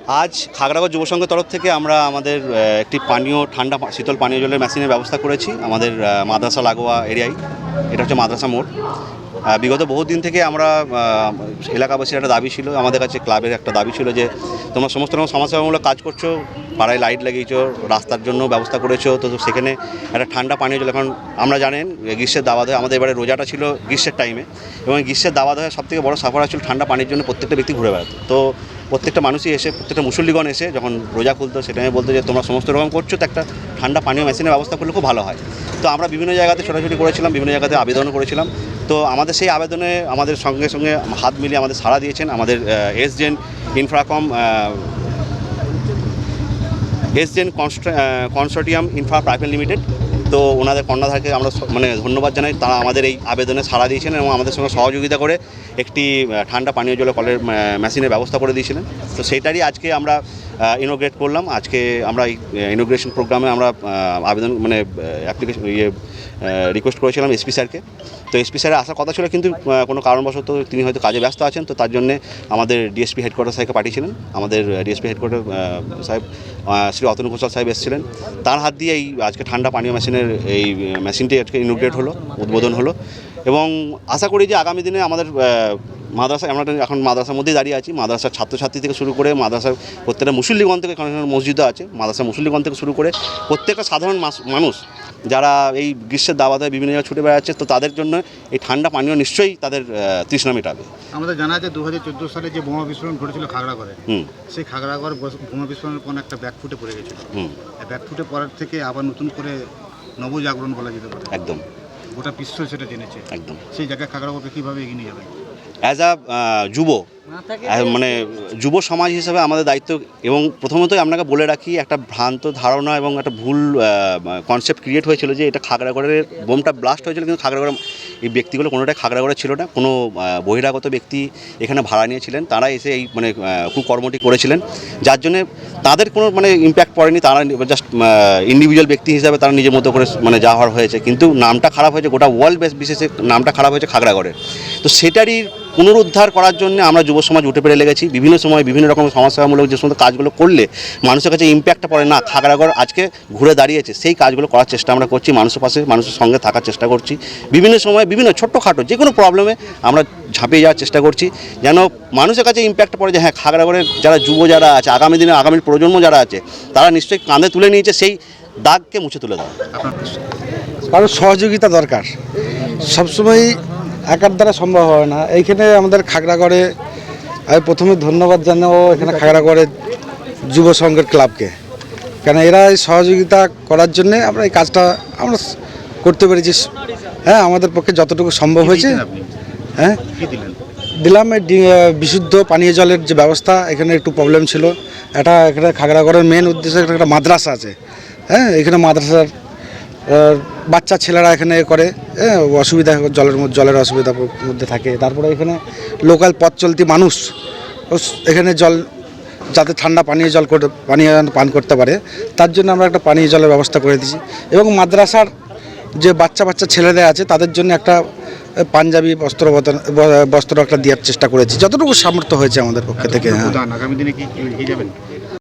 আজ খাগড়াগড় যুব সংঘের তরফ থেকে আমরা আমাদের একটি পানীয় ঠান্ডা শীতল পানীয় জলের মেশিনের ব্যবস্থা করেছি আমাদের মাদ্রাসা লাগোয়া এরিয়ায়। এটা হচ্ছে মাদ্রাসা মোড়। বিগত বহুদিন থেকে আমরা এলাকাবাসীর একটা দাবি ছিল, আমাদের কাছে ক্লাবের একটা দাবি ছিল যে তোমরা সমস্ত রকম সমাজসেবামূলক কাজ করছো, পাড়ায় লাইট লাগিয়েছো, রাস্তার জন্য ব্যবস্থা করেছো, তো সেখানে একটা ঠান্ডা পানীয় জল। এখন আমরা জানেন গ্রীষ্মের দাওয়াত হয়, আমাদের এবারে রোজাটা ছিল গ্রীষ্মের টাইমে, এবং গ্রীষ্মের দাওয়াত হয় সবথেকে বড় সাফার ছিল ঠান্ডা পানির জন্য প্রত্যেকটা ব্যক্তি ঘুরে বেড়াতো। তো প্রত্যেকটা মানুষই এসে, প্রত্যেকটা মুসল্লিগণ এসে যখন রোজা খুলতো সেটাই বলতো যে তোমরা সমস্ত রকম করছো, তো একটা ঠান্ডা পানীয় মেশিনের ব্যবস্থা করলে খুব ভালো হয়। তো আমরা বিভিন্ন জায়গাতে ছোটাছুটি করেছিলাম, বিভিন্ন জায়গাতে আবেদনও করেছিলাম। তো আমাদের সেই আবেদনে আমাদের সঙ্গে সঙ্গে হাত মিলিয়ে আমাদের সাড়া দিয়েছেন আমাদের এসজেন ইনফ্রাকম এসজেন কনসোর্টিয়াম ইনফ্রা প্রাইভেট লিমিটেড। তো ওনাদের কর্ণধারকে আমরা ধন্যবাদ জানাই, তারা আমাদের এই আবেদনে সাড়া দিয়েছেন এবং আমাদের সঙ্গে সহযোগিতা করে একটি ঠান্ডা পানীয় জলের কলের মেশিনের ব্যবস্থা করে দিয়েছিলেন। তো সেইটারই আজকে আমরা ইনোগ্রেট করলাম। আজকে আমরা এই ইনোগ্রেশন প্রোগ্রামে আমরা আবেদন অ্যাপ্লিকেশন রিকোয়েস্ট করেছিলাম এসপি স্যারকে। তো এসপি স্যারের আসার কথা ছিল, কিন্তু কোনো কারণবশত তিনি হয়তো কাজে ব্যস্ত আছেন, তো তার জন্যে আমাদের ডিএসপি হেডকোয়ার্টার সাহেবকে পাঠিয়েছিলেন। আমাদের ডিএসপি হেডকোয়ার্টার সাহেব শ্রী অতনু ঘোষাল সাহেব এসেছিলেন, তার হাত দিয়ে এই আজকে ঠান্ডা পানীয় মেশিনের এই মেশিনটি আজকে ইনোগ্রেট হলো, উদ্বোধন হলো। এবং আশা করি যে আগামী দিনে আমাদের মাদ্রাসা, আমরা এখন মাদ্রাসার মধ্যেই দাঁড়িয়ে আছি, মাদ্রাসার ছাত্রছাত্রী থেকে শুরু করে মাদ্রাসার প্রত্যেকটা মুসল্লিগণ থেকে, কারণ মসজিদও আছে, মাদ্রাসার মুসল্লিগণ থেকে শুরু করে প্রত্যেকটা সাধারণ মানুষ যারা এই গ্রীষ্মের দাওয়াতে বিভিন্ন জায়গায় ছুটে বেড়াচ্ছে, তো তাদের জন্য এই ঠান্ডা পানীয় নিশ্চয়ই তাদের তৃষ্ণা মেটাবে। আমাদের জানা আছে 2014 সালে যে বোমা বিস্ফোরণ ঘটেছিল খাগড়াগড়ে, সেই খাগড়াগড় বোমা বিস্ফোরণের কোনো একটা ব্যাকফুটে পড়ে গেছিল। ব্যাকফুটে পড়ার থেকে আবার নতুন করে নবজাগরণ বলা যেতে পারে। একদম, গোটা বিশ্ব সেটা জেনেছে। একদম। সেই জায়গায় খাগড়াগড়কে কীভাবে এগিয়ে নিয়ে যাবে? অ্যাজ আ যুব যুব সমাজ হিসেবে আমাদের দায়িত্ব, এবং প্রথমতই আপনাকে বলে রাখি, একটা ভ্রান্ত ধারণা এবং একটা ভুল কনসেপ্ট ক্রিয়েট হয়েছিল যে এটা খাগড়াগড়ের বোমটা ব্লাস্ট হয়েছিল, কিন্তু খাগড়াগড়ে এই ব্যক্তিগুলো কোনোটাই খাগড়াগড়ে ছিল না, কোনো বহিরাগত ব্যক্তি এখানে ভাড়া নিয়েছিলেন, তারা এসে এই কুকর্মটি করেছিলেন, যার জন্যে তাদের কোনো ইম্প্যাক্ট পড়েনি। তারা জাস্ট ইন্ডিভিজুয়াল ব্যক্তি হিসাবে তারা নিজের মতো করে যা হওয়ার হয়েছে, কিন্তু নামটা খারাপ হয়েছে, গোটা ওয়ার্ল্ড বিশেষে নামটা খারাপ হয়েছে খাগড়াগড়ের। তো সেটারই পুনরুদ্ধার করার জন্য আমরা যুব সমাজ উঠে পেরে লেগেছি। বিভিন্ন সময় বিভিন্ন রকম সমাজসেবামূলক যে সমস্ত কাজগুলো করলে মানুষের কাছে ইম্প্যাক্টটা পড়ে না, খাগড়াগড় আজকে ঘুরে দাঁড়িয়েছে, সেই কাজগুলো করার চেষ্টা আমরা করছি, মানুষের পাশে মানুষের সঙ্গে থাকার চেষ্টা করছি। বিভিন্ন সময় বিভিন্ন ছোট্টখাটো যে কোনো প্রবলেমে আমরা ঝাঁপিয়ে যাওয়ার চেষ্টা করছি, যেন মানুষের কাছে ইম্প্যাক্টটা পড়ে যে হ্যাঁ, খাগড়াগড়ের যারা যুব যারা আছে, আগামী দিনে আগামী প্রজন্ম যারা আছে, তারা নিশ্চয়ই কাঁধে তুলে নিয়েছে, সেই দাগকে মুছে তুলে দেওয়া। কারণ সহযোগিতা দরকার, সবসময় একার দ্বারা সম্ভব হয় না। এইখানে আমাদের খাগড়াগড়ে আমি প্রথমে ধন্যবাদ জানাবো এখানে খাগড়াগড়ের যুব সংঘের ক্লাবকে, কেন এরা এই সহযোগিতা করার জন্যে আমরা এই কাজটা আমরা করতে পেরেছি। হ্যাঁ, আমাদের পক্ষে যতটুকু সম্ভব হয়েছে। হ্যাঁ, দিলাম এই বিশুদ্ধ পানীয় জলের যে ব্যবস্থা, এখানে একটু প্রবলেম ছিল। এখানে খাগড়াগড়ের মেন উদ্দেশ্য একটা মাদ্রাসা আছে। হ্যাঁ, এখানে মাদ্রাসার বাচ্চা ছেলেরা এখানে করে, অসুবিধা, জলের অসুবিধার মধ্যে থাকে। তারপরে এখানে লোকাল পথ চলতি মানুষ এখানে জল যাতে ঠান্ডা পানীয় জল পান করতে পারে, তার জন্য আমরা একটা পানীয় জলের ব্যবস্থা করে দিয়েছি। এবং মাদ্রাসার যে বাচ্চা ছেলেরা আছে তাদের জন্য একটা পাঞ্জাবি বস্ত্র একটা দেওয়ার চেষ্টা করেছি, যতটুকু সামর্থ্য হয়েছে আমাদের পক্ষে থেকে। আগামী দিনে কি যাবেন?